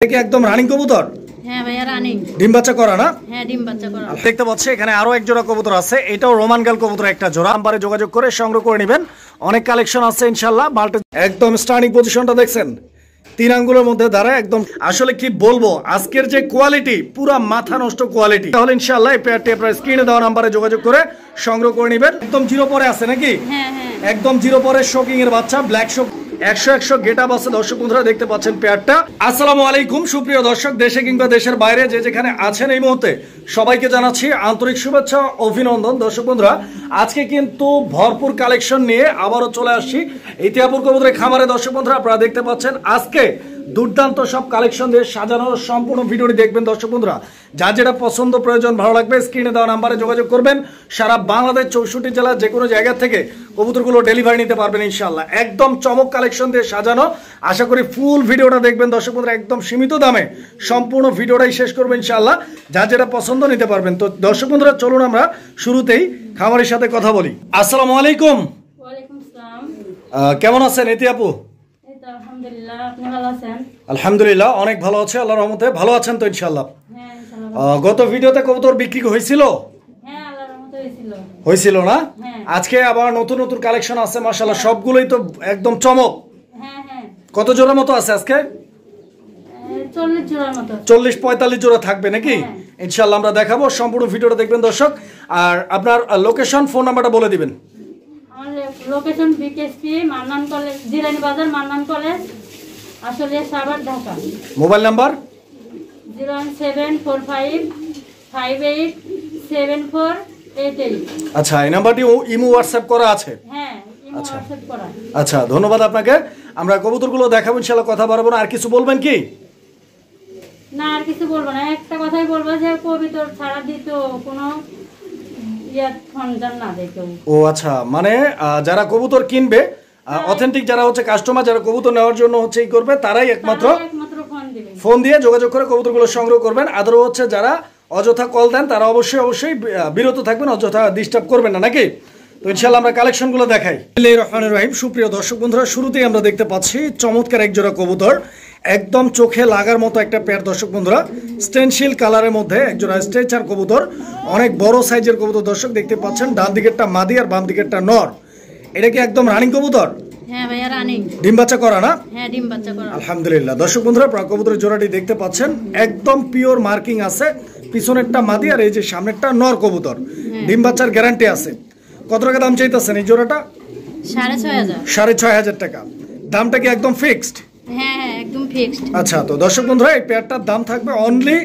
একদম রানিং কবুতর। হ্যাঁ ভাইয়া রানিং। ডিম বাচ্চা করা না? হ্যাঁ ডিম বাচ্চা করা। দেখতে পাচ্ছি এখানে আরো এক জোড়া কবুতর আছে, এটাও রোমান গাল কবুতর একটা জোড়া। নাম্বারে যোগাযোগ করে সংগ্রহ করে নেবেন, অনেক কালেকশন আছে ইনশাআল্লাহ। মাল্টি একদম স্টার্নিং পজিশনটা দেখছেন, 3 আঙ্গুলের মধ্যে দাঁড়ায় একদম। আসলে কি বলবো, আজকের যে কোয়ালিটি পুরা মাথা নষ্ট কোয়ালিটি। তাহলে ইনশাআল্লাহ এই পেয়ারটি আপনারা স্ক্রিনে দেওয়া নাম্বারে যোগাযোগ করে সংগ্রহ করে নেবেন। একদম জিরো পরে আছে নাকি? হ্যাঁ হ্যাঁ একদম জিরো পরে শোকিং এর বাচ্চা, ব্ল্যাক শোক 100 গেট আপ আছে। দর্শক বন্ধুরা দেখতে পাচ্ছেন পেয়ারটা। আসসালামু আলাইকুম সুপ্রিয় দর্শক, দেশে কিংবা দেশের বাইরে যে যেখানে আছেন এই মুহূর্তে সবাইকে জানাচ্ছি আন্তরিক শুভেচ্ছা অভিনন্দন। দর্শক বন্ধুরা আজকে কিন্তু ভরপুর কালেকশন নিয়ে আবারও চলে আসছি ইতিহাপুর কবুতরের খামারে। দর্শক বন্ধুরা আপনারা দেখতে পাচ্ছেন আজকে দুর্দান্ত সব কালেকশন দিয়ে সাজানো সম্পূর্ণ ভিডিওটি দেখবেন। দর্শক বন্ধুরা যা যেটা পছন্দ প্রয়োজন ভালো লাগবে স্ক্রিনে দেওয়া নাম্বারে যোগাযোগ করবেন। সারা বাংলাদেশ 64 জেলার যে কোনো জায়গা থেকে কবুতরগুলো ডেলিভারি নিতে পারবেন ইনশাআল্লাহ। একদম চমক কালেকশন দিয়ে সাজানো, আশা করি ফুল ভিডিওটা দেখবেন। দর্শক বন্ধুরা একদম সীমিত দামে সম্পূর্ণ ভিডিওটাই শেষ করবেন ইনশাআল্লাহ, যা যেটা পছন্দ নিতে পারবেন। তো দর্শক বন্ধুরা চলুন আমরা শুরুতেই খামারের সাথে কথা বলি। আসসালামু আলাইকুম। ওয়ালাইকুম আসসালাম। কেমন আছেন ইতি আপু? আলহামদুলিল্লাহ, আপনি ভালো আছেন? আলহামদুলিল্লাহ অনেক ভালো আছে আল্লাহর রহমতে। ভালো আছেন তো ইনশাআল্লাহ? হ্যাঁ ইনশাআল্লাহ। গত ভিডিওতে কবুতর বিক্রি হয়েছিল? হ্যাঁ আল্লাহর রহমতে হয়েছিল না? হ্যাঁ। আজকে আবার নতুন নতুন কালেকশন আছে মাশাআল্লাহ, সবগুলোই তো একদম চমক। হ্যাঁ হ্যাঁ। কত জোড়ার মতো আছে আজকে? 40 জোড়ার মতো। 40-45 জোড়া থাকবে নাকি? হ্যাঁ। ইনশাআল্লাহ আমরা দেখাবো, সম্পূর্ণ ভিডিওটা দেখবেন দর্শক। আর আপনার লোকেশন ফোন নাম্বারটা বলে দিবেন। আমার location BKSP Mannan college, Zirani বাজার মান্নান কলেজ, আসলে সাভার, ঢাকা। Mobile number 01745587488। আচ্ছা, এই নাম্বারটি ইমো হোয়াটসঅ্যাপ করা আছে? হ্যাঁ ইমো হোয়াটসঅ্যাপ করা। আচ্ছা ধন্যবাদ আপনাকে। আমরা কবুতরগুলো দেখাবো ইনশাআল্লাহ, কথা বাড়াবো না। আর কিছু বলবেন কি? না আর কিছু বলবো না, একটা কথাই বলবো যে কবিতর ছাড়া দিত কোনো না দেখো। ও আচ্ছা, মানে যারা কবুতর কিনবে অথেন্টিক, যারা হচ্ছে কাস্টমার, যারা কবুতর নেওয়ার জন্য হচ্ছে এই করবে, তারাই একমাত্র ফোন দিয়ে যোগাযোগ করে কবুতরগুলো সংগ্রহ করবেন। আদারও হচ্ছে যারা অযথা কল দেন তারা অবশ্যই বিরত থাকবেন, অযথা ডিস্টার্ব করবেন না নাকি? তো ইনশাআল্লাহ আমরা কালেকশনগুলো দেখাই। বিসমিল্লাহির রহমানির রহিম। সুপ্রিয় দর্শক বন্ধুরা শুরুতেই আমরা দেখতে পাচ্ছি চমৎকার এক জোড়া কবুতর, একদম চোখে লাগার মতো একটা পেয়ার। দর্শক বন্ধুরা স্টেনশিল কালারের মধ্যে এক জোড়া স্ট্রেচার কবুতর, অনেক বড় সাইজের কবুতর। দর্শক দেখতে পাচ্ছেন ডান দিকেরটা মাদি আর বাম দিকেরটা নর। এটা কি একদম রানিং কবুতর? হ্যাঁ ভাইয়া রানিং। ডিম বাচ্চা করা না? হ্যাঁ ডিম বাচ্চা করা। আলহামদুলিল্লাহ। দর্শক বন্ধুরা কবুতরের জোড়াটি দেখতে পাচ্ছেন, একদম পিওর মার্কিং আছে। পিছনেরটা মাদি আর এই যে সামনেরটা নর কবুতর, ডিম বাচ্চার গ্যারান্টি আছে। কত টাকা দাম চাইতেছেন এই জোড়াটা? 6500। 6500 টাকা। দামটা কি একদম ফিক্সড? হ্যাঁ হ্যাঁ একদম ফিক্সড। আচ্ছা, তো দর্শক বন্ধুরা এই পেয়ারটার দাম থাকবে অনলি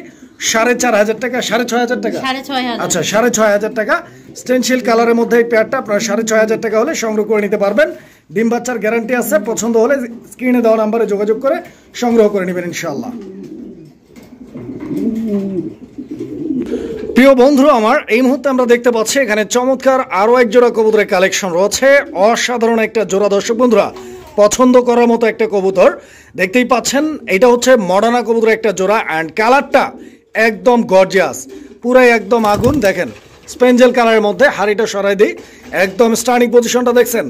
4500 টাকা। 6500 টাকা? 6500। আচ্ছা 6500 টাকা। স্টেনশিল কালারের মধ্যে এই পেয়ারটা আপনারা 6500 টাকা হলে সংগ্রহ করে নিতে পারবেন। ডিম বাচ্চার গ্যারান্টি আছে, পছন্দ হলে স্ক্রিনে দেওয়া নাম্বারে যোগাযোগ করে সংগ্রহ করে নেবেন ইনশাআল্লাহ। প্রিয় বন্ধু আমার, এই মুহূর্তে আমরা দেখতে পাচ্ছি এখানে চমৎকার আরো এক জোড়া কবুতরের কালেকশন রয়েছে। অসাধারণ একটা জোড়া দর্শক বন্ধুরা, পছন্দ করার মতো একটা কবুতর। দেখতেই পাচ্ছেন এটা হচ্ছে মডার্না কবুতরের একটা জোড়া, অ্যান্ড কালারটা একদম গর্জিয়াস, পুরাই একদম আগুন। দেখেন স্পেঞ্জেল কালারের মধ্যে, হাড়িটা সরাই দিই, একদম স্টার্নিং পজিশনটা দেখছেন,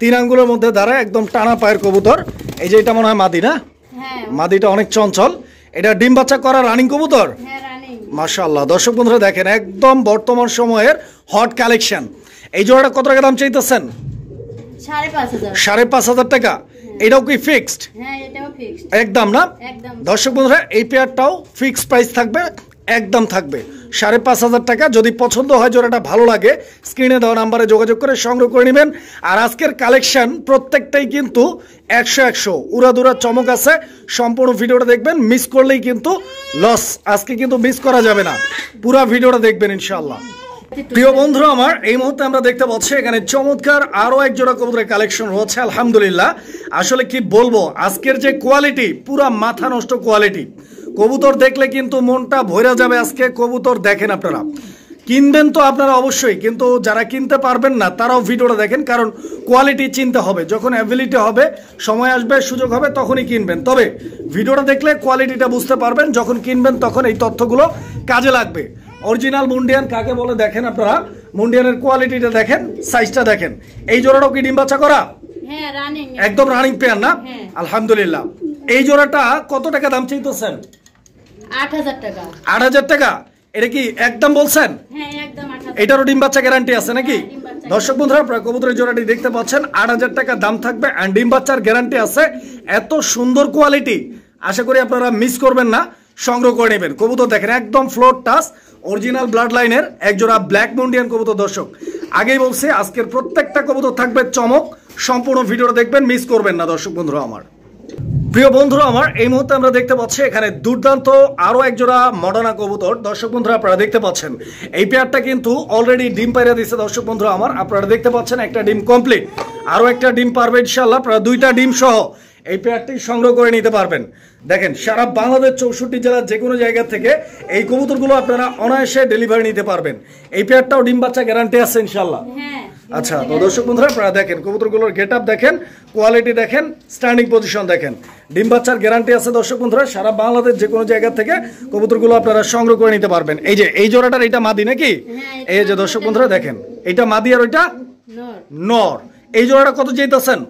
3 আঙ্গুলের মধ্যে দাঁড়ায় একদম টানা পায়ের কবুতর। এই যে এটা মনে হয় মাদি না? হ্যাঁ মাদিটা অনেক চঞ্চল। এটা ডিম বাচ্চা করা রানিং কবুতর? হ্যাঁ রানিং। মাশাআল্লাহ। দর্শক বন্ধুরা দেখেন একদম বর্তমান সময়ের হট কালেকশন। এই জোড়াটা কত টাকা দাম চাইতেছেন? 5500। 5500 টাকা। এটাও কি ফিক্সড? হ্যাঁ এটাও ফিক্সড। একদম না? একদম। দর্শক বন্ধুরা এই পেয়ারটাও ফিক্সড প্রাইস থাকবে, একদম থাকবে 5500 টাকা। যদি পছন্দ হয়, জোড়াটা ভালো লাগে, স্ক্রিনে দেওয়া নাম্বারে যোগাযোগ করে সংগ্রহ করে নেবেন। আর আজকের কালেকশন প্রত্যেকটাই কিন্তু 100 উড়াদুরা চমক আছে। সম্পূর্ণ ভিডিওটা দেখবেন, মিস করলেই কিন্তু লস। আজকে কিন্তু মিস করা যাবে না, পুরো ভিডিওটা দেখবেন ইনশাআল্লাহ। প্রিয় বন্ধুরা আমার, এই মুহূর্তে আমরা দেখতে পাচ্ছি এখানে চমৎকার আরো এক জোড়া কবুতরের কালেকশন রয়েছে আলহামদুলিল্লাহ। আসলে কি বলবো, আজকের যে কোয়ালিটি পুরা মাথা নষ্ট কোয়ালিটি। কবুতর দেখলে কিন্তু মনটা ভরে যাবে। আজকে কবুতর দেখেন, আপনারা কিনবেন তো আপনারা অবশ্যই, কিন্তু যারা কিনতে পারবেন না তারাও ভিডিওটা দেখেন, কারণ কোয়ালিটি চিনতে হবে। যখন অ্যাবিলিটি হবে, সময় আসবে, সুযোগ হবে, তখনই কিনবেন। তবে ভিডিওটা দেখলে কোয়ালিটিটা বুঝতে পারবেন, যখন কিনবেন তখন এই তথ্যগুলো কাজে লাগবে। অরিজিনাল মুন্ডিয়ান কাকে বলে দেখেন আপনারা, মুন্ডিয়ানের কোয়ালিটিটা দেখেন, সাইজটা দেখেন। এই জোড়াটাও কি ডিম বাচ্চা করা? হ্যাঁ রানিং। একদম রানিং পেয়ার না? হ্যাঁ। আলহামদুলিল্লাহ। এই জোড়াটা কত টাকা দাম চাইতেছেন? 8,000 টাকা। 8,000 টাকা। এটা কি একদম বলছেন? হ্যাঁ একদম 8,000। এটারও ডিম বাচ্চা গ্যারান্টি আছে নাকি? হ্যাঁ, ডিম বাচ্চা। দর্শক বন্ধুরা আপনারা কবুতরের জোড়াটি দেখতে পাচ্ছেন, 8,000 টাকা দাম থাকবে আর ডিম বাচ্চার গ্যারান্টি আছে। এত সুন্দর কোয়ালিটি, আশা করি আপনারা মিস করবেন না, সংগ্রহ করে নেবেন। কবুতর দেখেন একদম ফ্লোর টাচ, অরিজিনাল ব্লাড লাইনের একজোড়া ব্ল্যাক মুন্ডিয়ান কবুতর। দর্শক আগেই বলছি আজকের প্রত্যেকটা কবুতর থাকবে চমক, সম্পূর্ণ ভিডিওটা দেখবেন, মিস করবেন না দর্শক বন্ধুরা আমার। প্রিয় বন্ধুরা আমার, এই মুহূর্তে আমরা দেখতে পাচ্ছি এখানে দুর্দান্ত আরো একজোড়া মডার্না কবুতর। দর্শক বন্ধুরা আপনারা দেখতে পাচ্ছেন এই পেয়ারটা কিন্তু অলরেডি ডিম পাইরা দিয়েছে। দর্শক বন্ধুরা আমার, আপনারা দেখতে পাচ্ছেন একটা ডিম কমপ্লিট, আরো একটা ডিম পারবে ইনশাআল্লাহ। আপনারা 2টা ডিম সহ এই পেয়ারটি সংগ্রহ করে নিতে পারবেন। দেখেন সারা বাংলাদেশ 64 জেলার যে কোনো জায়গা থেকে এই কবুতরগুলো আপনারা অনায়াসে ডেলিভারি নিতে পারবেন। এই পেয়ারটাও ডিম বাচ্চা গ্যারান্টি আছে ইনশাআল্লাহ। আচ্ছা, তো দর্শক বন্ধুরা আপনারা দেখেন কবুতরগুলোর গেট আপ দেখেন, কোয়ালিটি দেখেন, স্ট্যান্ডিং পজিশন দেখেন, ডিম বাচ্চার গ্যারান্টি আছে। দর্শক বন্ধুরা সারা বাংলাদেশ যে কোনো জায়গা থেকে কবুতরগুলো আপনারা সংগ্রহ করে নিতে পারবেন। এই যে এই জোড়াটার এটা মাদি নাকি? এই যে দর্শক বন্ধুরা দেখেন এটা মাদি আর ওইটা নর। এই জোড়াটা কত চাইতেছেন?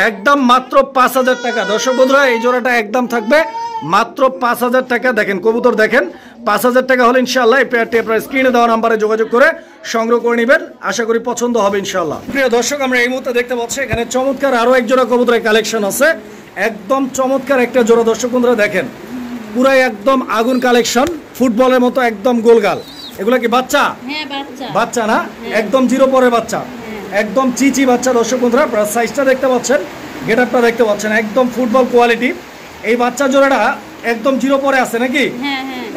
একদম মাত্র 5,000 টাকা। দর্শক বন্ধুরা এই জোড়াটা একদম থাকবে মাত্র 5,000 টাকা। দেখেন কবুতর দেখেন, 5,000 টাকা হলে ইনশাআল্লাহ এই পেয়ারটি আপনারা স্ক্রিনে দেওয়া নাম্বারে যোগাযোগ করে সংগ্রহ করে নেবেন, আশা করি পছন্দ হবে ইনশাআল্লাহ। প্রিয় দর্শক আমরা এই মুহূর্তে দেখতে পাচ্ছি এখানে চমৎকার আরো এক জোড়া কবুতরের কালেকশন আছে, একদম চমৎকার একটা জোড়া। দর্শক বন্ধুরা দেখেন পুরাই একদম আগুন কালেকশন, ফুটবলের মতো একদম গোলগাল। এগুলা কি বাচ্চা? বাচ্চা না, একদম জিরো পরে বাচ্চা, একদম চিচি বাচ্চা। দর্শক বন্ধুরা আপনারা সাইজটা দেখতে পাচ্ছেন, গেট আপটা দেখতে পাচ্ছেন, একদম ফুটবল কোয়ালিটি। এই বাচ্চা জোড়াটা একদম জিরো পরে আছে নাকি?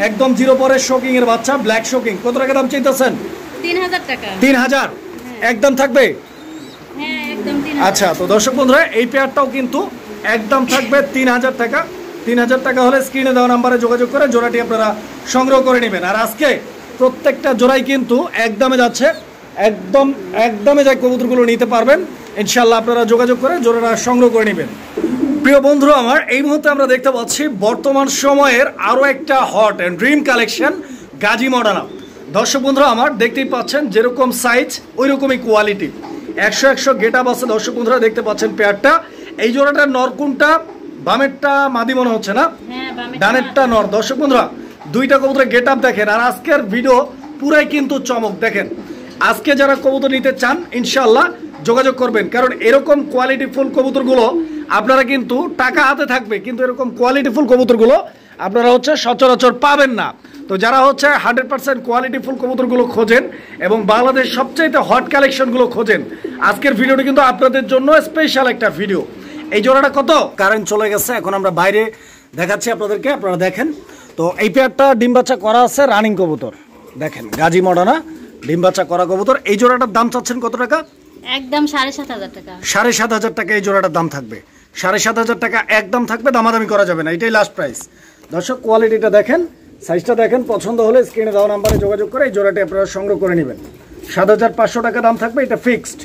একদম জিরো পরে শোকিং এর বাচ্চা, ব্ল্যাক শোকিং। কত টাকা দাম চাইতেছেন? 3,000 টাকা। 3,000 একদম থাকবে? আচ্ছা, তো দর্শক বন্ধুরা এই পেয়ারটাও কিন্তু একদম থাকবে 3,000 টাকা। 3,000 টাকা হলে স্ক্রিনে দেওয়া নাম্বারে যোগাযোগ করে জোড়াটি আপনারা সংগ্রহ করে নেবেন। আর আজকে প্রত্যেকটা জোড়াই কিন্তু একদমে যাচ্ছে, একদমে যাই কবুতরগুলো নিতে পারবেন ইনশাআল্লাহ। আপনারা যোগাযোগ করে জোড়াটা সংগ্রহ করে নেবেন। প্রিয় বন্ধুরা আমার, এই মুহূর্তে আমরা দেখতে পাচ্ছি বর্তমান সময়ের আরো একটা hot and dream collection, Gazi মডার্না। দর্শক বন্ধুরা আমার দেখতেই পাচ্ছেন যেরকম সাইজ ওই রকমই কোয়ালিটি, 100 গেট আপ আছে। দর্শক বন্ধুরা দেখতে পাচ্ছেন পেয়ারটা। এই জোড়াটার নর কোনটা? বামেরটা মাদি মনে হচ্ছে না, ডানেরটা নর। দর্শক বন্ধুরা 2টা কবুতরের গেট আপ দেখেন। আর আজকের ভিডিও পুরাই কিন্তু চমক। দেখেন আজকে যারা কবুতর নিতে চান ইনশাআল্লাহ যোগাযোগ করবেন, কারণ এরকম কোয়ালিটিফুল কবুতরগুলো আপনারা কিন্তু টাকা হাতে থাকবে, কিন্তু এরকম কোয়ালিটিফুল কবুতরগুলো আপনারা হচ্ছে সচরাচর পাবেন না। তো যারা হচ্ছে 100% কোয়ালিটিফুল কবুতরগুলো খোঁজেন এবং বাংলাদেশ সবচাইতে হট কালেকশনগুলো খোঁজেন, আজকের ভিডিওটি কিন্তু আপনাদের জন্য স্পেশাল একটা ভিডিও। এই জোড়াটা কত? কারেন্ট চলে গেছে, এখন আমরা বাইরে দেখাচ্ছি আপনাদেরকে, আপনারা দেখেন। তো এই পেয়ারটা ডিম বাচ্চা করা আছে, রানিং কবুতর। দেখেন গাজী মডার্না ডিম বাচ্চা করা কবুতর। এই জোড়াটার দাম চাচ্ছেন কত টাকা? একদম 7,500 টাকা। 7,500 টাকা এই জোড়াটার দাম থাকবে, 7,500 টাকা একদম থাকবে, দামাদামি করা যাবে না, এটাই লাস্ট প্রাইস। দর্শক কোয়ালিটিটা দেখেন, সাইজটা দেখেন, পছন্দ হলে স্ক্রিনে দেওয়া নাম্বারে যোগাযোগ করে এই জোড়াটি আপনারা সংগ্রহ করে নেবেন। 7,500 টাকা দাম থাকবে, এটা ফিক্সড।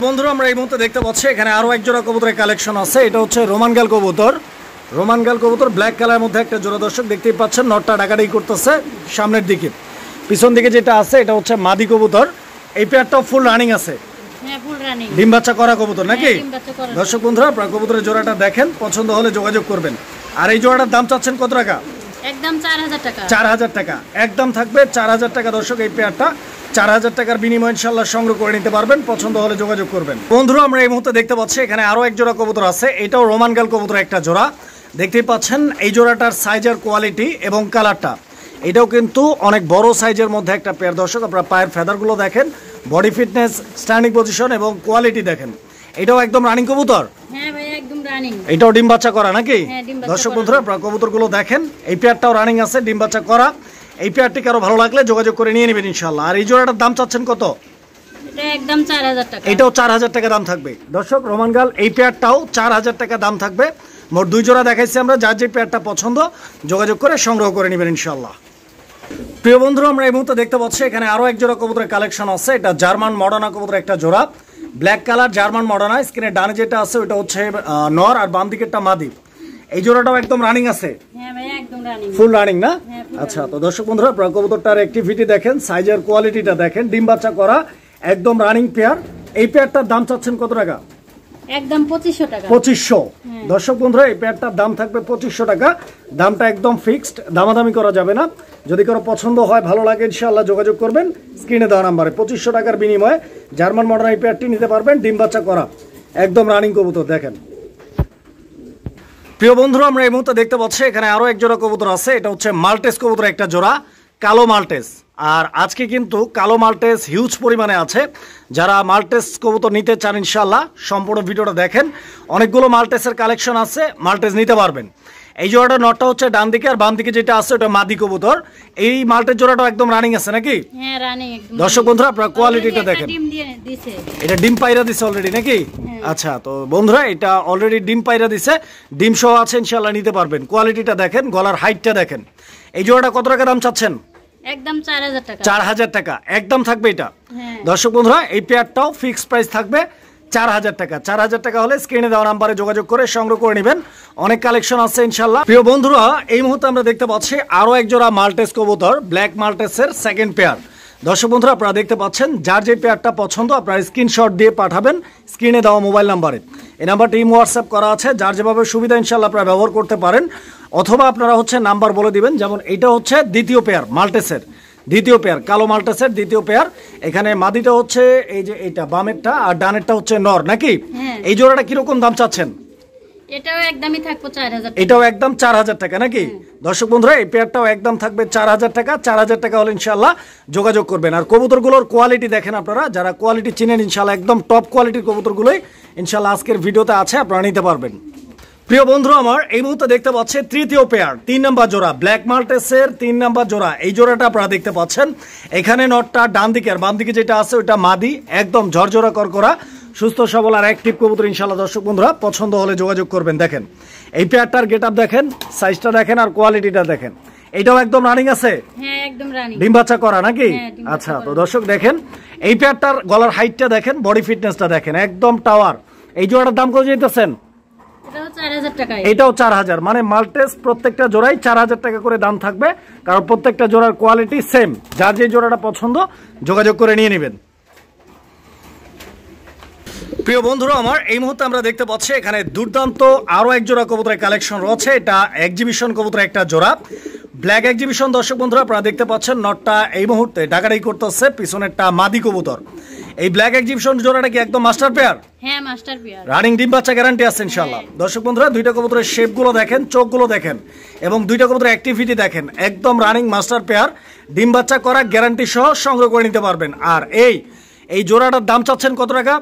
বন্ধুরা আমরা এই মুহূর্তে দেখতে পাচ্ছি এখানে আরো এক জোড়া কবুতরের কালেকশন আছে। এটা হচ্ছে রোমান গাল কবুতর। রোমান গাল কবুতর ব্ল্যাক কালারের মধ্যে একটা জোড়া। দর্শক দেখতেই পাচ্ছেন নটটা ডাকাডাকি করতেছে সামনের দিকে, পিছন দিকে যেটা আছে এটা হচ্ছে মাদি কবুতর। এই পেয়ারটাও ফুল রানিং আছে, ডিম বাচ্চা করা কবুতর নাকি? দর্শক বন্ধুরা আপনারা কবুতরের জোড়াটা দেখেন, পছন্দ হলে যোগাযোগ করবেন। আর এই জোড়াটার দাম চাচ্ছেন কত টাকা? একদম 4,000 টাকা। 4,000 টাকা একদম থাকবে, 4,000 টাকা। দর্শক এই পেয়ারটা 4,000 টাকার বিনিময়ে ইনশাআল্লাহ সংগ্রহ করে নিতে পারবেন, পছন্দ হলে যোগাযোগ করবেন। বন্ধুরা আমরা এই মুহূর্তে দেখতে পাচ্ছি এখানে আরো এক জোড়া কবুতর আছে। এটাও রোমান গাল কবুতর একটা জোড়া। দেখতেই পাচ্ছেন এই জোড়াটার সাইজের কোয়ালিটি এবং কালারটা, এটাও কিন্তু অনেক বড় সাইজের মধ্যে একটা পেয়ার। দর্শক আপনারা পায়ের ফেদারগুলো দেখেন, বডি ফিটনেস, স্ট্যান্ডিং পজিশন এবং কোয়ালিটি দেখেন। এটাও একদম রানিং কবুতর। এটাও ডিম বাচ্চা করা নাকি? দর্শক বন্ধুরা আপনারা কবুতরগুলো দেখেন, এই পেয়ারটাও রানিং আছে, ডিম বাচ্চা করা। এই পেয়ারটিকে আরো ভালো লাগলে যোগাযোগ করে নিয়ে নেবেন ইনশাআল্লাহ। আর এই জোড়াটার দাম চাচ্ছেন কত? একদম 4,000 টাকা। এটাও 4,000 টাকা দাম থাকবে। দর্শক রোমান গাল এই পেয়ারটাও 4,000 টাকা দাম থাকবে। মোট 2 জোড়া দেখাইছি আমরা, যার যে পেয়ারটা পছন্দ যোগাযোগ করে সংগ্রহ করে নেবেন ইনশাআল্লাহ। প্রিয় বন্ধুরা আমরা এই মুহূর্তে দেখতে পাচ্ছি এখানে আরো এক জোড়া কবুতরের কালেকশন আছে। এটা জার্মান মডার্না কবুতর একটা জোড়া, ব্ল্যাক কালার জার্মান মডার্না। স্ক্রিনে ডানে যেটা আছে ওটা হচ্ছে নর আর বাম দিকেরটা মাদি। এই জোড়াটাও একদম রানিং আছে, ফুল রানিং না? আচ্ছা, তো দর্শক বন্ধুরা আপনারা কবুতরটার অ্যাক্টিভিটি দেখেন, সাইজের কোয়ালিটিটা দেখেন, ডিম বাচ্চা করা একদম রানিং পেয়ার। এই পেয়ারটার দাম চাচ্ছেন কত টাকা? একদম 2500 টাকা। 2500। দর্শক বন্ধুরা এই পেয়ারটার দাম থাকবে 2500 টাকা। দামটা একদম ফিক্সড, দামাদামি করা যাবে না। যদি কারো পছন্দ হয়, ভালো লাগে, ইনশাআল্লাহ যোগাযোগ করবেন স্ক্রিনে দেওয়া নাম্বারে। 2500 টাকার বিনিময়ে জার্মান মডার্ন এই পেয়ারটি নিতে পারবেন। ডিম বাচ্চা করা একদম রানিং কবুতর। দেখেন প্রিয় বন্ধুরা, আমরা এই মুহূর্তে দেখতে পাচ্ছি এখানে আরো এক জোড়া কবুতর আছে। এটা হচ্ছে মাল্টেস কবুতর একটা জোড়া, কালো মাল্টেস। আর আজকে কিন্তু কালো মাল্টেস হিউজ পরিমাণে আছে। যারা মাল্টেস কবুতর নিতে চান ইনশাআল্লাহ সম্পূর্ণ ভিডিওটা দেখেন। অনেকগুলো মাল্টেসের কালেকশন আছে, মাল্টেস নিতে পারবেন। এই জোড়াটা নটটা হচ্ছে ডান দিকে, আর বাম দিকে যেটা আছে ওটা মাদি কবুতর। এই মাল্টেস জোড়াটা একদম রানিং আছে নাকি? হ্যাঁ রানিং একদম। দর্শক বন্ধুরা আপনারা কোয়ালিটিটা দেখেন। ডিম দিয়ে দিছে, এটা ডিম পায়রা দিছে অলরেডি নাকি? আচ্ছা, তো বন্ধুরা এটা অলরেডি ডিম পায়রা দিছে, ডিম সহ আছে, ইনশাআল্লাহ নিতে পারবেন। কোয়ালিটিটা দেখেন, গলার হাইটটা দেখেন। এই জোড়াটা কত টাকা দাম চাচ্ছেন? একদম 4000 টাকা। 4000 টাকা একদম থাকবে এটা। দর্শক বন্ধুরা এই পেয়ারটাও ফিক্সড প্রাইস থাকবে 4000 টাকা। 4000 টাকা হলে স্ক্রিনে দেওয়া নাম্বারে যোগাযোগ করে সংগ্রহ করে নেবেন। অনেক কালেকশন আছে ইনশাআল্লাহ। প্রিয় বন্ধুরা এই মুহূর্তে আমরা দেখতে পাচ্ছি আরো এক জোড়া মাল্টেস কবুতর, ব্ল্যাক মাল্টেসের সেকেন্ড পেয়ার। দর্শক বন্ধুরা আপনারা দেখতে পাচ্ছেন, যার যে পেয়ারটা পছন্দ আপনারা স্ক্রিনশট দিয়ে পাঠাবেন স্ক্রিনে দেওয়া মোবাইল নাম্বারে। এই নাম্বারটি হোয়াটসঅ্যাপ করা আছে, যার যেভাবে সুবিধা ইনশাআল্লাহ আপনারা ব্যবহার করতে পারেন। অথবা আপনারা হচ্ছে নাম্বার বলে দিবেন, যেমন এটা হচ্ছে দ্বিতীয় পেয়ার মাল্টেসের, দ্বিতীয় পেয়ার কালো মাল্টেসের দ্বিতীয় পেয়ার। এখানে মাদিটা হচ্ছে এই যে এটা বামেরটা, আর ডানেরটা হচ্ছে নর নাকি? এই জোড়াটা কিরকম দাম চাচ্ছেন? এটাও একদমই থাকবে 4000 টাকা। এটাও একদম 4000 টাকা নাকি? দর্শক বন্ধুরা এই পেয়ারটাও একদম থাকবে 4000 টাকা। 4000 টাকা হলে ইনশাআল্লাহ যোগাযোগ করবেন। আর কবুতরগুলোর কোয়ালিটি দেখেন আপনারা, যারা কোয়ালিটি চিনেন ইনশাআল্লাহ একদম টপ কোয়ালিটির কবুতরগুলোই ইনশাআল্লাহ আজকের ভিডিওতে আছে, আপনারা নিতে পারবেন। প্রিয় বন্ধু আমার এই মুহূর্তে দেখতে পাচ্ছে তৃতীয় পেয়ার, 3 নম্বর জোড়া, ব্ল্যাক মাল্টেসের 3 নম্বর জোড়া। এই জোড়াটা আপনারা দেখতে পাচ্ছেন। এখানে নটটা ডান দিকে, আর বাম দিকে যেটা আছে ওটা মাদি, একদম ঝরঝরা করকরা সুস্থ সবল আর অ্যাক্টিভ কবুতর ইনশাআল্লাহ। দর্শক বন্ধুরা পছন্দ হলে যোগাযোগ করবেন। দেখেন এই পেয়ারটার গেটআপ দেখেন, সাইজটা দেখেন, আর কোয়ালিটিটা দেখেন। এটাও একদম রানিং আছে? হ্যাঁ একদম রানিং। ডিম বাচ্চা করা নাকি? আচ্ছা, তো দর্শক দেখেন এই পেয়ারটার গলার হাইটটা দেখেন, বডি ফিটনেসটা দেখেন, একদম টাওয়ার। এই জোড়াটার দাম কত যেতেছেন? এটাও 4000। মানে মাল্টেস প্রত্যেকটা জোড়াই 4000 টাকা করে দাম থাকবে, কারণ প্রত্যেকটা জোড়ার কোয়ালিটি সেম। যার যে জোড়াটা পছন্দ যোগাযোগ করে নিয়ে নেবেন। প্রিয় বন্ধুরা আমার এই মুহূর্তে আমরা দেখতে পাচ্ছি এখানে দুর্দান্ত আরো এক জোড়া কবুতরের কালেকশন রয়েছে। এটা এক্সিবিশন কবুতরের একটা জোড়া, ব্ল্যাক এক্সিবিশন। দর্শক বন্ধুরা আপনারা দেখতে পাচ্ছেন নটটা এই মুহূর্তে ডাকাডাকি করতেছে, পিছনেরটা মাদি কবুতর। এই ব্ল্যাক এক্সিবিশন জোড়াটা কি একদম মাস্টার পেয়ার? হ্যাঁ মাস্টার পেয়ার। রানিং ডিম বাচ্চা গ্যারান্টি আছে ইনশাআল্লাহ। দর্শক বন্ধুরা দুইটা কবুতরের শেপগুলো দেখেন, চোখগুলো দেখেন, এবং দুইটা কবুতরের অ্যাক্টিভিটি দেখেন, একদম রানিং মাস্টার পেয়ার, ডিম বাচ্চা করা গ্যারান্টি সহ সংগ্রহ করে নিতে পারবেন। আর এই জোড়াটার দাম চাচ্ছেন কত টাকা?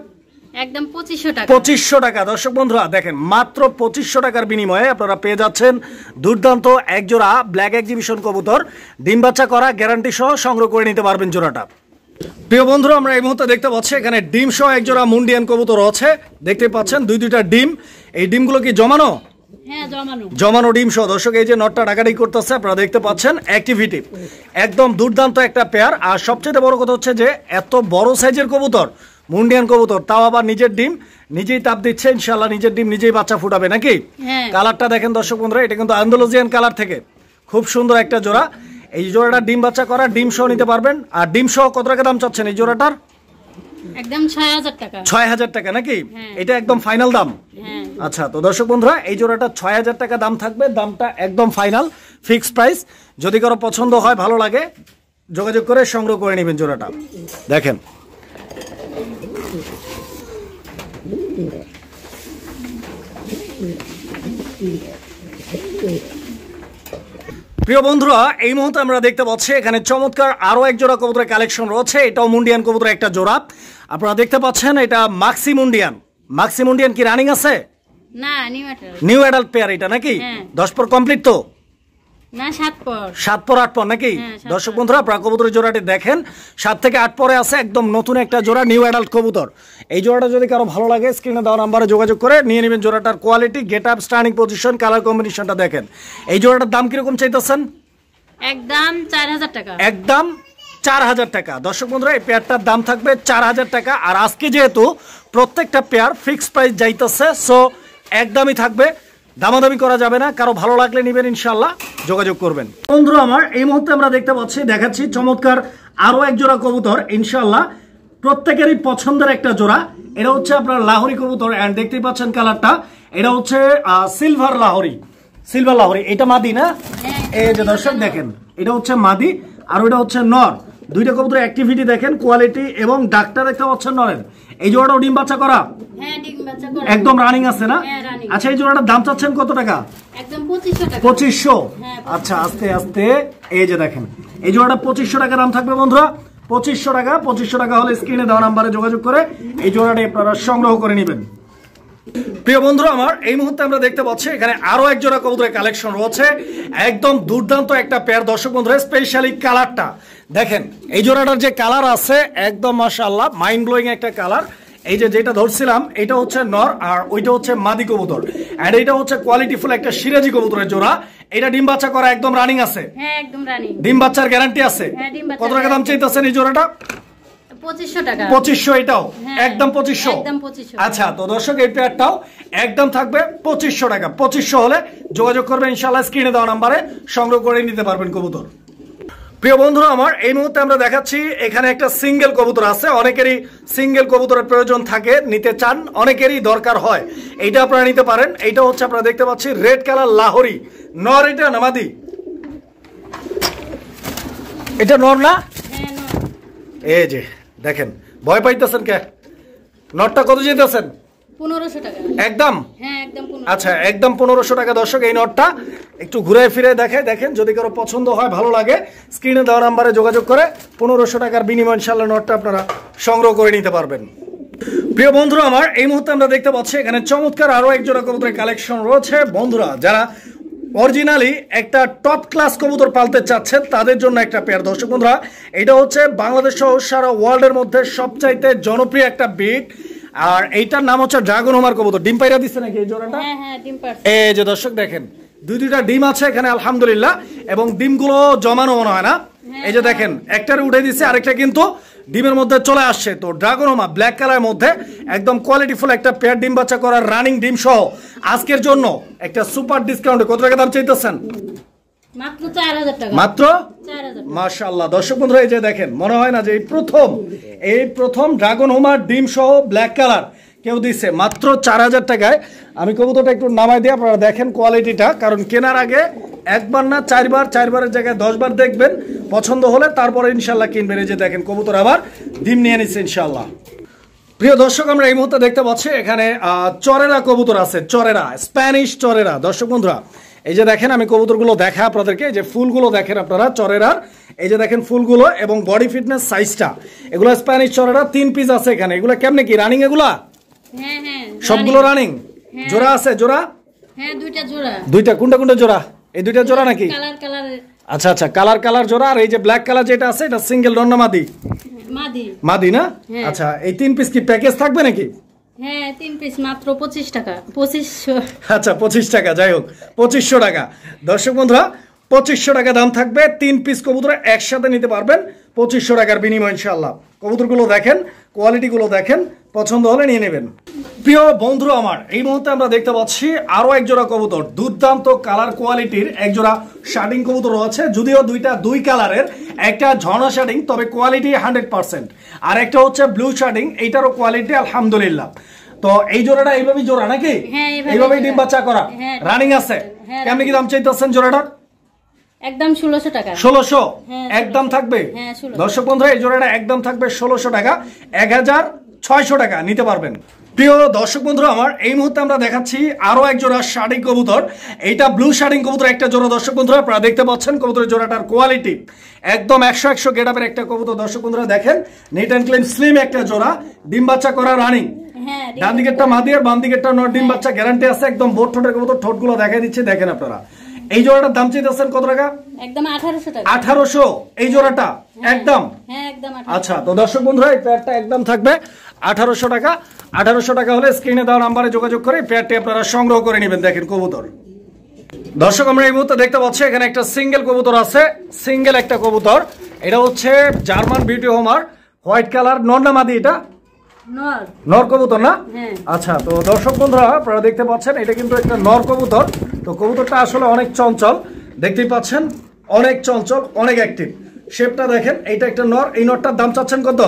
একদম 2500 টাকা। 2500 টাকা। দর্শক বন্ধুরা দেখেন মাত্র 2500 টাকার বিনিময়ে আপনারা পেয়ে যাচ্ছেন দুর্দান্ত এক জোড়া ব্ল্যাক এক্সিবিশন কবুতর, ডিম বাচ্চা করা গ্যারান্টি সহ সংগ্রহ করে নিতে পারবেন জোড়াটা। প্রিয় বন্ধুরা আমরা এই মুহূর্তে দেখতে পাচ্ছি এখানে ডিম সহ এক জোড়া মুন্ডিয়ান কবুতর আছে, দেখতে পাচ্ছেন দুইটা ডিম। এই ডিমগুলো কি জমানো? হ্যাঁ জমানো, জমানো ডিম সহ। দর্শক এই যে নটটা ডাকাডাকি করতেছে আপনারা দেখতে পাচ্ছেন, অ্যাক্টিভিটি একদম দুর্দান্ত একটা পেয়ার। আর সবচেয়ে বড় কথা হচ্ছে যে এত বড় সাইজের কবুতর, মুন্ডিয়ান কবুতর, তাও আবার নিজের ডিম নিজেই তাপ দিচ্ছে ইনশাআল্লাহ, নিজের ডিম নিজেই বাচ্চা ফুটাবে নাকি? কালারটা দেখেন দর্শক বন্ধুরা, এটা কিন্তু আন্দালুজিয়ান কালার থেকে খুব সুন্দর একটা জোড়া। এই জোড়াটা ডিম বাচ্চা করা, ডিম সহ নিতে পারবেন। আর ডিম সহ কত টাকা দাম চাচ্ছেন এই জোড়াটার? একদম 6000 টাকা। 6000 টাকা নাকি? এটা একদম ফাইনাল দাম? আচ্ছা, তো দর্শক বন্ধুরা এই জোড়াটা 6000 টাকা দাম থাকবে, দামটা একদম ফাইনাল ফিক্সড প্রাইস। যদি কারো পছন্দ হয়, ভালো লাগে, যোগাযোগ করে সংগ্রহ করে নেবেন জোড়াটা। দেখেন প্রিয় বন্ধুরা এই মুহূর্তে আমরা দেখতে পাচ্ছি এখানে চমৎকার আরো এক জোড়া কবুতরের কালেকশন রয়েছে। এটাও মুন্ডিয়ান কবুতরের একটা জোড়া, আপনারা দেখতে পাচ্ছেন। এটা মাক্সি মুন্ডিয়ান। মাক্সি মুন্ডিয়ান কি রানিং আছে? না, নিউ অ্যাডাল্ট পেয়ার এটা নাকি? 10 পর কমপ্লিট তো না, 7 পর 8 পর নাকি? দর্শক বন্ধুরা আপনারা কবুতরের জোড়াটি দেখেন, 7 থেকে 8 পরে আছে, একদম নতুন একটা জোড়া, নিউ অ্যাডাল্ট কবুতর। এই জোড়াটা যদি কারো ভালো লাগে স্ক্রিনে দেওয়া নাম্বারে যোগাযোগ করে নিয়ে নেবেন। জোড়াটার quality, getup, standing position, colour কম্বিনেশনটা দেখেন। এই জোড়াটার দাম কিরকম চাইতেছেন? একদম 4000 টাকা। একদম 4000 টাকা। দর্শক বন্ধুরা এই পেয়ারটার দাম থাকবে 4000 টাকা। আর আজকে যেহেতু প্রত্যেকটা পেয়ার ফিক্সড প্রাইস যাইতেছে, সো একদমই থাকবে, দামাদামি করা যাবে না। কারো ভালো লাগলে নিবেন ইনশাআল্লাহ, যোগাযোগ করবেন। বন্ধুরা আমার এই মুহূর্তে আমরা দেখতে পাচ্ছি, দেখাচ্ছি চমৎকার আরো এক জোড়া কবুতর ইনশাআল্লাহ প্রত্যেকেরই পছন্দের একটা জোড়া। এটা হচ্ছে আপনার লাহোরি কবুতর এন্ড দেখতেই পাচ্ছেন কালারটা, এটা হচ্ছে সিলভার লাহোরি, সিলভার লাহোরি। এটা মাদি না? এই যে দর্শক দেখেন, এটা হচ্ছে মাদি আর ওটা হচ্ছে নর। দুইটা কবুতরের অ্যাক্টিভিটি দেখেন, কোয়ালিটি এবং ডাক্তার দেখতে পাচ্ছেন নরের। এই জোড়াটাও ডিম বাচ্চা করা? হ্যাঁ, ডিম বাচ্চা করা, একদম রানিং আছে না? হ্যাঁ, রানিং। আচ্ছা, এই জোড়াটার দাম চাচ্ছেন কত টাকা? একদম 2500 টাকা। 2500? হ্যাঁ, আচ্ছা, আস্তে আস্তে। এই যে দেখেন, এই জোড়াটা 2500 টাকা দাম থাকবে বন্ধুরা, 2500 টাকা। 2500 টাকা হলে স্ক্রিনে দেওয়া নাম্বারে যোগাযোগ করে এই জোড়াটা আপনারা সংগ্রহ করে নেবেন। প্রিয় বন্ধুরা আমার, এই মুহূর্তে আমরা দেখতে পাচ্ছি এখানে আরো এক জোড়া কবুতরের কালেকশন রয়েছে, একদম দুর্দান্ত একটা পেয়ার। দর্শক বন্ধুরা, স্পেশালি কালারটা দেখেন, এই জোড়াটার যে কালার আছে একদম মাশাআল্লাহ মাইন্ড ব্লোয়িং একটা কালার। এই যে যেটা ধরছিলাম এটা হচ্ছে নর আর ওইটা হচ্ছে মাদি কবুতর, আর এটা হচ্ছে কোয়ালিটিফুল একটা সিরাজি কবুতরের জোড়া। এটা ডিম বাচ্চা করা একদম রানিং আছে? হ্যাঁ, একদম রানিং। ডিম বাচ্চার গ্যারান্টি আছে? হ্যাঁ, ডিম বাচ্চার কত টাকা দাম চাইতেছেন এই জোড়াটা? 2500 টাকা। 2500? এটাও হ্যাঁ, একদম 2500? একদম 2500। আচ্ছা, তো দর্শক এই পেয়ারটাও একদম থাকবে 2500 টাকা। 2500 হলে যোগাযোগ করবেন ইনশাআল্লাহ, স্ক্রিনে দেওয়া নাম্বারে সংগ্রহ করে নিতে পারবেন কবুতর। প্রিয় বন্ধুরা আমার, এই মুহূর্তে আমরা দেখাচ্ছি এখানে একটা সিঙ্গেল কবুতর আছে। অনেকেরই সিঙ্গেল কবুতরের প্রয়োজন থাকে, নিতে চান, অনেকেরই দরকার হয়, এইটা আপনারা নিতে পারেন। এইটা হচ্ছে আপনারা দেখতে পাচ্ছি রেড কালার লাহোরি নর। এটা না মাদি? এটা নর না? হ্যাঁ, নর। এই যে দেখেন, ভয় পাইতেছেন কে? নটটা কত যেতেছেন? 1500 টাকা। একদম? হ্যাঁ, একদম 1500। আচ্ছা, একদম 1500 টাকা। দর্শক এই নটটা একটু ঘুরে ফিরে দেখায় দেখেন, যদি কারো পছন্দ হয়, ভালো লাগে, স্ক্রিনে দেওয়া নাম্বারে যোগাযোগ করে 1500 টাকার বিনিময়ে ইনশাআল্লাহ নটটা আপনারা সংগ্রহ করে নিতে পারবেন। প্রিয় বন্ধুরা আমার, এই মুহূর্তে আমরা দেখতে পাচ্ছি এখানে চমৎকার আরো এক জোড়া কবুতরের কালেকশন রয়েছে। বন্ধুরা যারা অরিজিনালি একটা টপ ক্লাস কবুতর পালতে চাচ্ছেন তাদের জন্য একটা পেয়ার। দর্শক বন্ধুরা, এটা হচ্ছে বাংলাদেশ সহ সারা ওয়ার্ল্ডের মধ্যে সবচাইতে জনপ্রিয় একটা ব্রিড, আর এইটার নাম হচ্ছে ড্রাগন হোমার কবুতর। ডিম পাইরা দিচ্ছে নাকি এই জোড়াটা? হ্যাঁ, হ্যাঁ, ডিম পারছে। এই যে দর্শক দেখেন, দুইটা ডিম আছে এখানে আলহামদুলিল্লাহ, এবং ডিমগুলো জমানো মনে হয় না। এই যে দেখেন, একটারে উঠে দিচ্ছে, আরেকটা কিন্তু ডিমের মধ্যে চলে আসছে। তো ড্রাগন হোমা ব্ল্যাক কালারের মধ্যে একদম কোয়ালিটিফুল একটা পেয়ার, ডিম বাচ্চা করার রানিং ডিম সহ আজকের জন্য একটা সুপার ডিসকাউন্টে কত টাকা দাম চাইতেছেন? মাত্র 4000 টাকা। মাত্র? 4000। মাশাআল্লাহ। দর্শক বন্ধুরা, এই যে দেখেন, মনে হয় না যে এই প্রথম ড্রাগন হোমার ডিম সহ ব্ল্যাক কালার কেউ দিচ্ছে মাত্র 4000 টাকায়। আমি কবুতরটা একটু নামাই দিই, আপনারা দেখেন কোয়ালিটিটা, কারণ কেনার আগে একবার না চারবারের জায়গায় 10 বার দেখবেন, পছন্দ হলে তারপরে ইনশাল্লাহ কিনবেন। এই যে দেখেন, কবুতর আবার ডিম নিয়ে নিচ্ছে ইনশাল্লাহ। প্রিয় দর্শক, আমরা এই মুহূর্তে দেখতে পাচ্ছি এখানে চরেরা কবুতর আছে, চরেরা, স্প্যানিশ চরেরা। দর্শক বন্ধুরা, এই যে দেখেন, আমি কবুতরগুলো দেখা আপনাদেরকে, এই যে ফুলগুলো দেখেন আপনারা চরেরার, এই যে দেখেন ফুলগুলো এবং বডি ফিটনেস সাইজটা, এগুলো স্প্যানিশ চরেরা 3 পিস আছে এখানে। এগুলো কেমনে কি রানিং? এগুলা হ্যাঁ, হ্যাঁ, সবগুলো রানিং? জোড়া আছে? জোড়া? হ্যাঁ, দুইটা জোড়া। দুইটা? কোনটা জোড়া? এই দুইটা জোড়া নাকি? কালার। আচ্ছা আচ্ছা, কালার জোড়া। আর এই যে ব্ল্যাক কালার যেটা আছে এটা সিঙ্গেল নর না মাদি? মাদি। মাদি না? আচ্ছা, এই 3 পিস কি প্যাকেজ থাকবে নাকি? হ্যাঁ, 3 পিস মাত্র 25 টাকা। 2500। আচ্ছা, 25 টাকা, যাই হোক 2500 টাকা। দর্শক বন্ধুরা, 2500 টাকা দাম থাকবে, 3 পিস কবুতর একসাথে নিতে পারবেন 2500 টাকার বিনিময় ইনশাআল্লাহ। কবুতরগুলো দেখেন, কোয়ালিটিগুলো দেখেন, পছন্দ হলে নিয়ে নেবেন। প্রিয় বন্ধুরা আমার, এই মুহূর্তে আমরা দেখতে পাচ্ছি আরো এক জোড়া কবুতর, দুর্দান্ত কালার কোয়ালিটির এক জোড়া শার্টিং কবুতর আছে। যদিও দুই কালারের, একটা ঝর্ণা শার্টিং, তবে কোয়ালিটি 100%, আর একটা হচ্ছে ব্লু শার্টিং, এইটারও কোয়ালিটি আলহামদুলিল্লাহ। তো এই জোড়াটা এইভাবেই জোড়া নাকি? এইভাবেই ডিম বাচ্চা করা, রানিং আছে। কেমন কি দাম চাইতেছেন জোড়াটার? একদম 1600 টাকা। 1600 একদম থাকবে? দর্শক বন্ধুরা, এই জোড়াটা একদম থাকবে 1600 টাকা, 1600 টাকা নিতে পারবেন। প্রিয় দর্শক বন্ধুরা আমার, এই মুহূর্তে আমরা দেখাচ্ছি আরো এক জোড়া শার্টিং কবুতর। এইটা ব্লু শার্টিং কবুতর একটা জোড়া। দর্শক বন্ধুরা, আপনারা দেখতে পাচ্ছেন কবুতরের জোড়াটার কোয়ালিটি একদম 100 গেটআপের একটা কবুতর। দর্শক বন্ধুরা দেখেন, নিট এন্ড ক্লিন স্লিম একটা জোড়া, ডিম বাচ্চা করা রানিং। ডান দিকেরটা মাদি আর বাম দিকেরটা নর, ডিম বাচ্চা গ্যারান্টি আছে। একদম বোট ঠোঁটের কবুতর, ঠোঁটগুলো দেখাই দিচ্ছে, দেখেন আপনারা। এই জোড়াটার দাম চাইতেছেন কত টাকা? একদম 1800 টাকা। 1800 এই জোড়াটা একদম? হ্যাঁ, একদম 1800। আচ্ছা, তো দর্শক বন্ধুরা, এই পেয়ারটা একদম থাকবে 1800 টাকা। 1800 টাকা হলে স্ক্রিনে দেওয়া নাম্বারে যোগাযোগ করে পেয়ারটি আপনারা সংগ্রহ করে নেবেন। দেখেন কবুতর। দর্শক, আমরা এই মুহূর্তে দেখতে পাচ্ছি এখানে একটা সিঙ্গেল কবুতর আছে, সিঙ্গেল একটা কবুতর। এটা হচ্ছে German beauty Homer, white colour, নর না মাদি? এটা নর কবুতর না? আচ্ছা, তো দর্শক বন্ধুরা, আপনারা দেখতে পাচ্ছেন এটা কিন্তু একটা নর কবুতর। তো কবুতরটা আসলে অনেক চঞ্চল, দেখতেই পাচ্ছেন, অনেক চঞ্চল, অনেক অ্যাক্টিভ। শেপটা দেখেন, এইটা একটা নর। এই নরটার দাম চাচ্ছেন কত?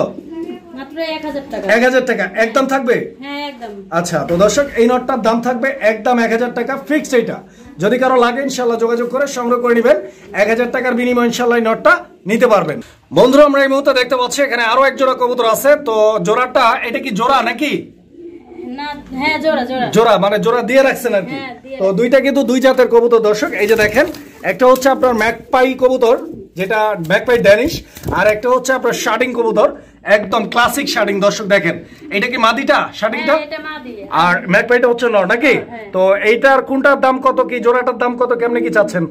মাত্র 1000 টাকা। 1000 টাকা একদম থাকবে? হ্যাঁ একদম। আচ্ছা, তো দর্শক এই নটটার দাম থাকবে একদম 1000 টাকা ফিক্সড। এটা যদি কারো লাগে ইনশাআল্লাহ যোগাযোগ করে সংগ্রহ করে নেবেন। 1000 টাকার বিনিময়ে ইনশাআল্লাহ এই নটটা নিতে পারবেন। বন্ধুরা আমরা এই মুহূর্তে দেখতে পাচ্ছি এখানে আরো এক জোড়া কবুতর আছে। তো জোড়াটা এটা কি জোড়া নাকি? না, হ্যাঁ জোড়া জোড়া। জোড়া মানে জোড়া দিয়ে রাখছেন আর কি। তো দুইটা কিন্তু দুই জাতের কবুতর দর্শক। এই যে দেখেন, একটা হচ্ছে আপনার ম্যাকপাই কবুতর, যেটা ম্যাকপাই ড্যানিশ, আর একটা হচ্ছে আপনার শার্টিং কবুতর, একদম ক্লাসিক শার্টিং। দর্শক দেখেন, এটা কি মাদিটা শার্টিংটা? এটা মাদি। আর ম্যাকপাইটা হচ্ছে নর নাকি? তো এইটার কোনটার দাম কত, কি জোড়াটার দাম কত, কেমনে কি চাচ্ছেন?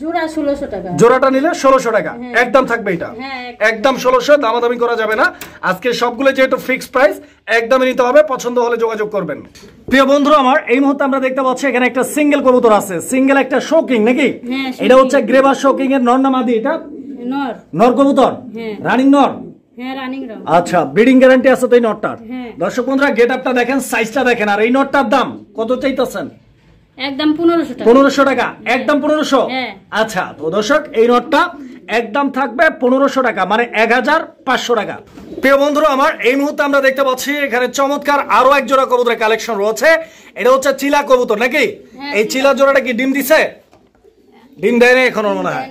জোড়া 1600 টাকা। জোড়াটা নিলে 1600 টাকা একদম থাকবে। এটা একদম 1600, দামাদামি করা যাবে না। আজকে সবগুলো যেহেতু ফিক্সড প্রাইস, একদমই নিতে হবে। পছন্দ হলে যোগাযোগ করবেন। প্রিয় বন্ধুরা আমার, এই মুহূর্তে আমরা দেখতে পাচ্ছি এখানে একটা সিঙ্গেল কবুতর আছে। সিঙ্গেল একটা শোকিং নাকি? এটা হচ্ছে গ্রেভার শোকিং এর নর না মাদি? এটা নর। নর কবুতর, রানিং নর। হ্যাঁ রানিং নর। আচ্ছা, ব্রিডিং গ্যারান্টি আছে তো এই নটটার? দর্শক বন্ধুরা গেটআপটা দেখেন, সাইজটা দেখেন। আর এই নটটার দাম কত চাইতেছেন? একদম 1500 টাকা। 1500 টাকা একদম 1500? আচ্ছা, তো দর্শক এই নটটা একদম থাকবে 1500 টাকা, মানে 1500 টাকা। প্রিয় বন্ধুরা আমার, এই মুহূর্তে আমরা দেখতে পাচ্ছি এখানে চমৎকার আরো এক জোড়া কবুতরের কালেকশন রয়েছে। এটা হচ্ছে চিলা কবুতর নাকি? এই চিলা জোড়াটা কি ডিম দিছে? ডিম দেয় না এখনো মনে হয়।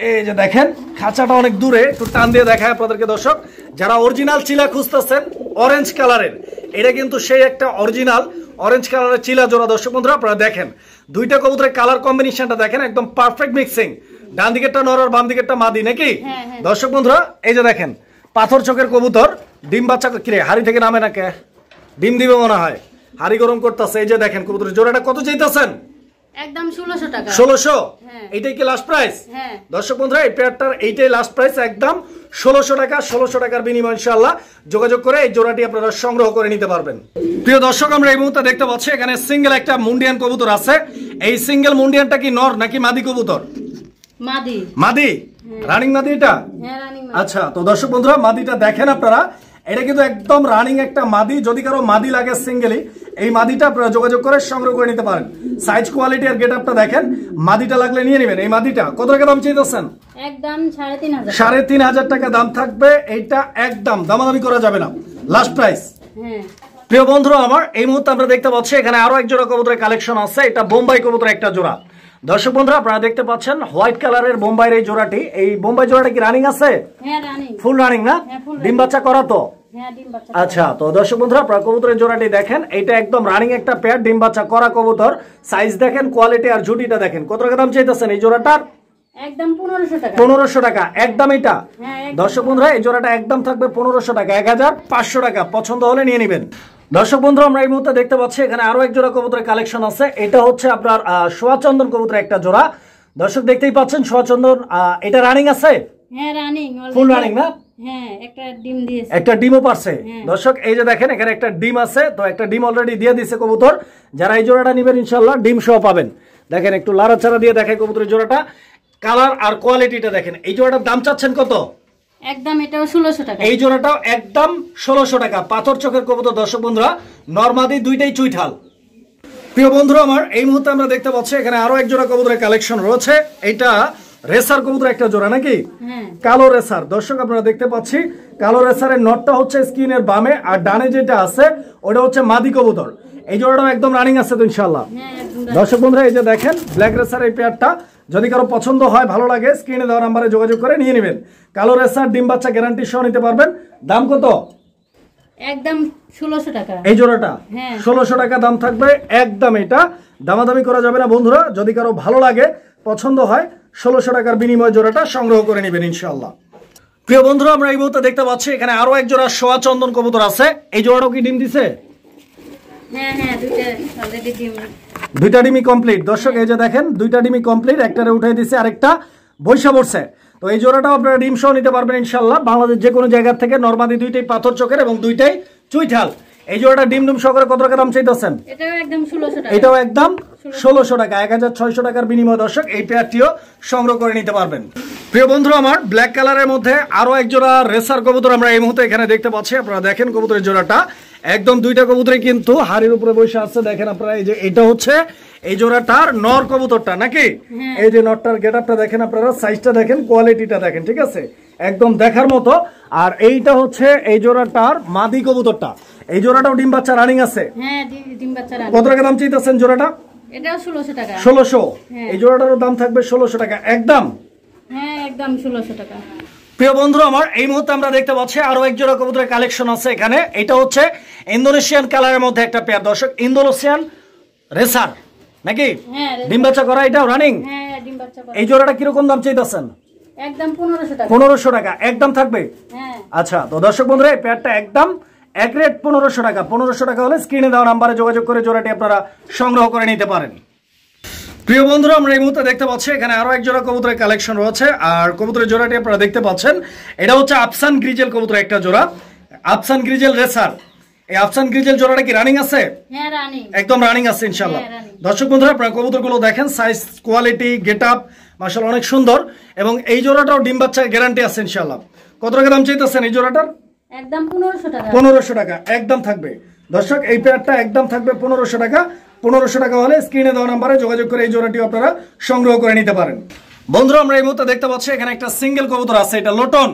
এই যে দেখেন, খাঁচাটা অনেক দূরে, একটু টান দিয়ে দেখায় আপনাদেরকে দর্শক। যারা অরিজিনাল চিলা খুঁজতেছেন অরেঞ্জ কালারের, এটা কিন্তু সেই একটা অরিজিনাল অরেঞ্জ কালারের চিলা জোড়া। দর্শক বন্ধুরা আপনারা দেখেন, দুইটা কবুতরের কালার কম্বিনেশনটা দেখেন, একদম পারফেক্ট মিক্সিং। ডান দিকেরটা নর আর বাম দিকেরটা মাদি নাকি? দর্শক বন্ধুরা এই যে দেখেন, পাথর চোখের কবুতর, ডিম বাচ্চা কিরে হাড়ি থেকে নামে না কে? ডিম দিবে মনে হয়, হাড়ি গরম করতেছে। এই যে দেখেন কবুতরের জোড়াটা কত চাইতেছেন? একদম 1600 টাকা। 1600? এইটাই কি লাস্ট প্রাইস? দর্শক বন্ধুরা এই পেয়ারটার এইটাই লাস্ট প্রাইস, একদম 1600 টাকা। 1600 টাকার বিনিময়ে ইনশাআল্লাহ যোগাযোগ করে এই জোড়াটি আপনারা সংগ্রহ করে নিতে পারবেন। প্রিয় দর্শক আমরা এই মুহূর্তে দেখতে পাচ্ছি এখানে সিঙ্গেল একটা মুন্ডিয়ান কবুতর আছে। এই সিঙ্গেল মুন্ডিয়ানটা কি নর নাকি মাদি কবুতর? মাদি। মাদি? রানিং মাদি এটা? হ্যাঁ রানিং মাদি। আচ্ছা, তো দর্শক বন্ধুরা মাদিটা দেখেন আপনারা, এটা কিন্তু একদম রানিং একটা মাদি। যদি কারো মাদি লাগে সিঙ্গেলি, এই মাদিটা আপনারা যোগাযোগ করে সংগ্রহ করে নিতে পারেন। সাইজ কোয়ালিটি আর গেটআপটা দেখেন, মাদিটা লাগলে নিয়ে নেবেন। এই মাদিটা কত টাকা দাম চাইতেছেন? একদম 3500। 3500 টাকা দাম থাকবে। এইটা একদম দামাদামি করা যাবে না, লাস্ট প্রাইস। প্রিয় বন্ধুরা আমার, এই মুহূর্তে আমরা দেখতে পাচ্ছি এখানে আরো এক জোড়া কবুতরের কালেকশন আছে। এটা বোম্বাই কবুতর একটা জোড়া। দর্শক বন্ধুরা আপনারা দেখতে পাচ্ছেন হোয়াইট কালারের বোম্বাইয়ের এই জোড়াটি। এই বোম্বাই জোড়াটা কি রানিং আছে? হ্যাঁ রানিং। ফুল রানিং না? ডিম বাচ্চা করা তো? হ্যাঁ ডিম বাচ্চা। আচ্ছা, তো দর্শক বন্ধুরা আপনারা কবুতরের জোড়াটি দেখেন, এটা একদম রানিং একটা পেয়ার, ডিম বাচ্চা করা কবুতর। সাইজ দেখেন, কোয়ালিটি আর ঝুটিটা দেখেন। কত টাকা দাম চাইতেছেন এই জোড়াটার? একদম 1500 টাকা। 1500 টাকা একদম। এটা দর্শক বন্ধুরা এই জোড়াটা একদম থাকবে 1500 টাকা, 1500 টাকা। পছন্দ হলে নিয়ে নেবেন। দর্শক বন্ধু আমরা এই মুহূর্তে দেখতে পাচ্ছি এখানে আরো এক জোড়া কবুতরের কালেকশন আছে। এটা হচ্ছে আপনার সোয়াচন্দন কবুতরের একটা জোড়া। দর্শক দেখতেই পাচ্ছেন সোয়াচন্দন, এটা রানিং আছে? হ্যাঁ রানিং, ফুল রানিং না? হ্যাঁ একটা ডিম দিয়েছে, একটা ডিমও পারছে। দর্শক এই যে দেখেন এখানে একটা ডিম আছে, তো একটা ডিম অলরেডি দিয়ে দিয়েছে কবুতর। যারা এই জোড়াটা নেবেন ইনশাআল্লাহ ডিম সহ পাবেন। দেখেন একটু লাড়াচাড়া দিয়ে দেখায় কবুতরের জোড়াটা, কালার আর কোয়ালিটিটা দেখেন। এই জোড়াটার দাম চাচ্ছেন কত? একদম এটাও 1600 টাকা। এই জোড়াটাও একদম 1600 টাকা। পাথর চোখের কবুতর দর্শক বন্ধুরা, নরমাদি দুইটাই চুইঠাল। প্রিয় বন্ধুরা আমার এই মুহূর্তে আমরা দেখতে পাচ্ছি এখানে আরো এক জোড়া কবুতরের কালেকশন রয়েছে। এটা রেসার কবুতর একটা জোড়া নাকি? কালো রেসার। দর্শক আপনারা দেখতে পাচ্ছি কালো রেসারের নটটা হচ্ছে স্ক্রিনের বামে, আর ডানে যেটা আছে ওটা হচ্ছে মাদি কবুতর। এই জোড়াটাও একদম রানিং আছে তো ইনশাআল্লাহ। দর্শক বন্ধুরা এই যে দেখেন ব্ল্যাক রেসার এই পেয়ারটা, যদি কারো পছন্দ হয় ভালো লাগে স্ক্রিনে দেওয়া নাম্বারে যোগাযোগ করে নিয়ে নেবেন। কালো রেসার ডিম বাচ্চা গ্যারান্টি সহ নিতে পারবেন। দাম কত? একদম 1600 টাকা। এই জোড়াটা 1600 টাকা দাম থাকবে একদম। এটা দামাদামি করা যাবে না বন্ধুরা, যদি কারো ভালো লাগে পছন্দ হয় 1600 টাকার বিনিময়ে জোড়াটা সংগ্রহ করে নেবেন ইনশাআল্লাহ। প্রিয় বন্ধুরা আমরা এই মুহূর্তে দেখতে পাচ্ছি এখানে আরো এক জোড়া সোয়া চন্দন কবুতর আছে। এই জোড়াটাও কি ডিম দিছে? হ্যাঁ হ্যাঁ দুইটা অলরেডি ডিম, দুইটা ডিমই কমপ্লিট। দর্শক এই যে দেখেন দুইটা ডিমই কমপ্লিট, একটারে উঠাই দিছে আরেকটা বৈশা পড়ছে। তো এই জোড়াটাও আপনারা ডিম সহ নিতে পারবেন ইনশাআল্লাহ। বাংলাদেশ যে কোনো জায়গা থেকে। নরমাদি দুইটাই পাথর চোখের এবং দুইটাই চুইঠাল। এই জোড়াটা ডিম ডিম সহকারে কত টাকা দাম চাইতেছেন? এটাও একদম 1600 টাকা। এটাও একদম 1600 টাকা, 1600 টাকার বিনিময়ে দর্শক এই পেয়ারটিও সংগ্রহ করে নিতে পারবেন। প্রিয় বন্ধু আমার ব্ল্যাক কালারের মধ্যে আরো এক জোড়া রেসার কবুতর আমরা এই মুহূর্তে এখানে দেখতে পাচ্ছি। আপনারা দেখেন কবুতরের জোড়াটা একদম দুইটা কবুতরই কিন্তু হাড়ির উপরে বসে আছে। দেখেন আপনারা এই যে এটা হচ্ছে এই জোড়াটার নর কবুতরটা নাকি? এই যে নরটার গেটআপটা দেখেন আপনারা, সাইজটা দেখেন, কোয়ালিটিটা দেখেন, ঠিক আছে, একদম দেখার মতো। আর এইটা হচ্ছে এই জোড়াটার মাদি কবুতরটা। এই জোড়াটাও ডিম বাচ্চা রানিং আছে। হ্যাঁ, ডিম বাচ্চা রানিং। কত টাকা দাম চাইতেছেন জোড়াটা? এটাও 1600 টাকা। 1600। এই জোড়াটারও দাম থাকবে 1600 টাকা একদম। হ্যাঁ, একদম 1600 টাকা। প্রিয় বন্ধু আমার, এই মুহূর্তে আমরা দেখতে পাচ্ছি আরো এক জোড়া কবুতরের কালেকশন আছে এখানে। এটা হচ্ছে ইন্দোনেশিয়ান কালারের মধ্যে একটা পেয়ার। দর্শক, ইন্দোনেশিয়ান রেসার নাকি? ডিম বাচ্চা করা, এটাও রানিং। হ্যাঁ, ডিম বাচ্চা করা। এই জোড়াটা কিরকম দাম চাইতেছেন? একদম 1500 টাকা। 1500 টাকা একদম থাকবে। হ্যাঁ। আচ্ছা, তো দর্শক বন্ধুরা এই পেয়ারটা একদম এক রেট 1500 টাকা। 1500 টাকা হলে স্ক্রিনে দেওয়া নাম্বারে যোগাযোগ করে জোড়াটি আপনারা সংগ্রহ করে নিতে পারেন। প্রিয় বন্ধুরা আমরা এই মুহূর্তে দেখতে পাচ্ছি এখানে আরো এক জোড়া কবুতরের কালেকশন রয়েছে। আর কবুতরের জোড়াটি আপনারা দেখতে পাচ্ছেন, এটা হচ্ছে আফসান গ্রিজেল কবুতরের একটা জোড়া, আফসান গ্রিজেল রেসার। এই আফসান গ্রিজেল জোড়াটা কি রানিং আছে? হ্যাঁ, রানিং, একদম রানিং আছে ইনশাআল্লাহ। দর্শক বন্ধুরা আপনারা কবুতরগুলো দেখেন, সাইজ, কোয়ালিটি, গেটআপ মাশাআল্লাহ অনেক সুন্দর। এবং এই জোড়াটাও ডিম বাচ্চার গ্যারান্টি আছে ইনশাআল্লাহ। কত টাকা দাম চাইতেছেন এই জোড়াটার? একদম 1500 টাকা। 1500 টাকা একদম থাকবে। দর্শক, এই পেয়ারটা একদম থাকবে 1500 টাকা। 1500 টাকা হলে স্ক্রিনে দেওয়া নাম্বারে যোগাযোগ করে এই জোড়াটিও আপনারা সংগ্রহ করে নিতে পারেন। বন্ধুরা আমরা এই মুহূর্তে দেখতে পাচ্ছি এখানে একটা সিঙ্গেল কবুতর আছে, এটা লোটন,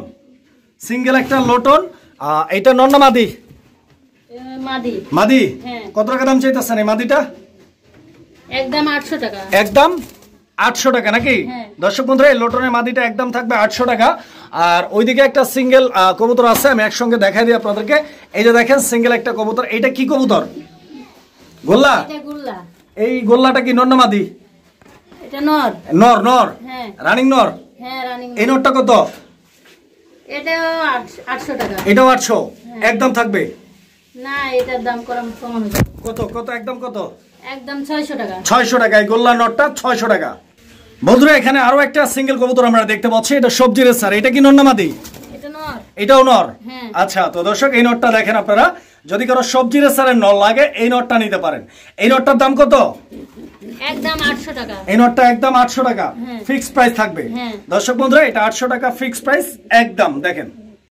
সিঙ্গেল একটা লোটন। এটা নন্না মাদি? মাদি। মাদি। কত টাকা দাম চাইতেছেন এই মাদিটা? একদম 800 টাকা। একদম 800 টাকা নাকি? দর্শক বন্ধুরা এই লোটনের মাদিটা একদম থাকবে 800 টাকা। আর ওইদিকে একটা সিঙ্গেল কবুতর আছে, আমি একসঙ্গে দেখাই দিই আপনাদেরকে। এই যে দেখেন সিঙ্গেল একটা কবুতর। এইটা কি কবুতর? গোল্লা? এটা গোল্লা। এই গোল্লাটা কি নর না মাদি? এটা নর। নর। নর? হ্যাঁ, রানিং নর। হ্যাঁ, রানিং। এই নরটা কত? এটাও 800 টাকা। এটাও 800 একদম থাকবে? না, এটার দাম কম হবে। কত কত একদম কত? একদম 600 টাকা। 600 টাকা এই গোল্লা নরটা 600 টাকা। বন্ধুরা এখানে আরো একটা সিঙ্গেল কবুতর আমরা দেখতে পাচ্ছি, এটা সবজি রেসার। এটা কি নর না মাদি? এটা নর। এটাও নর। হ্যাঁ। আচ্ছা, তো দর্শক এই নরটা দেখেন আপনারা, যদি কারো সবজি রেসারের নর লাগে এই নরটা নিতে পারেন। এই নরটার দাম কত? একদম 800 টাকা। এই নরটা একদম 800 টাকা ফিক্সড প্রাইস থাকবে। দর্শক বন্ধুরা এটা 800 টাকা ফিক্সড প্রাইস একদম। দেখেন